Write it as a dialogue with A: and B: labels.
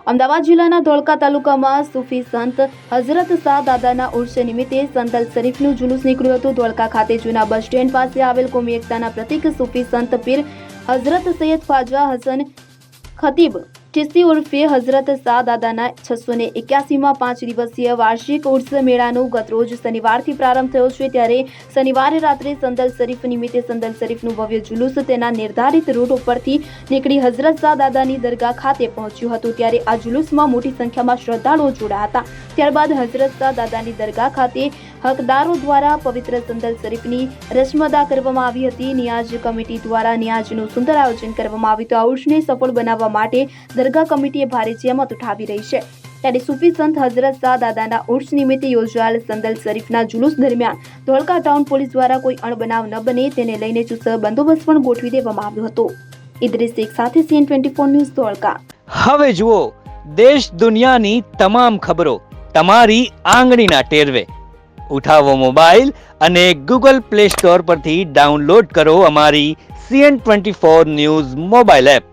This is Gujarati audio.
A: અમદાવાદ જિલ્લાના ધોળકા તાલુકામાં સૂફી સંત હઝરત શાહ દાદાના ઉર્સ નિમિત્તે સંદલ શરીફનું જુલુસ નીકળ્યું હતું। ધોળકા ખાતે જૂના બસ સ્ટેન્ડ પાસે આવેલ કોમી એકતાના પ્રતીક સૂફી સંત પીર હઝરત સૈયદ ખ્વાજા હસન ખતીબ ચિશ્તી ઉર્ફે હઝરત શાહ દાદાના 681માં 5 દિવસીય વાર્ષિક ઉર્સ મેળાનું ગતરોજ શનિવારથી પ્રારંભ થયો છે। ત્યારે શનિવારે રાત્રે સંદલ શરીફ નિમિત્તે સંદલ શરીફનું ભવ્ય જુલુસ તેના નિર્ધારિત રૂટ ઉપરથી નીકળી હઝરત શાહ દાદાની દરગાહ ખાતે પહોંચ્યું હતું। ત્યારે આ જુલુસમાં મોટી સંખ્યામાં શ્રદ્ધાળુઓ જોડાયા હતા। ત્યારબાદ હઝરત શાહ દાદાની દરગાહ ખાતે હકદારો દ્વારા પવિત્ર સંદલ શરીફની રસ્મ અદા કરવામાં આવી હતી। નિયાઝ કમિટી દ્વારા નિયાઝનું સુંદર આયોજન કરવામાં આવ્યું હતું। આ ઉર્સને સફળ બનાવવા માટે દરગાહ કમિટીએ ભારે જહેમત ઉઠાવી રહી છે। ત્યારે સૂફી સંત હઝરત શાહ દાદાના ઉર્સ નિમિત્તે યોજાયેલ સંદલ શરીફના જુલુસ દરમિયાન ધોળકા ટાઉન પોલીસ દ્વારા કોઈ અણબનાવ ન બને તેને લઈને ચુસ્ત બંદોબસ્ત પણ ગોઠવી દેવામાં આવ્યો હતો। ઇદ્રીસ શેખ સાથે CN24 ન્યૂઝ ધોળકા।
B: હવે જુઓ દેશ દુનિયાની તમામ ખબરો તમારી આંગળીના ટેરવે। ઉઠાવો મોબાઈલ અને Google Play Store પરથી ડાઉનલોડ કરો અમારી CN24 ન્યૂઝ મોબાઈલ એપ।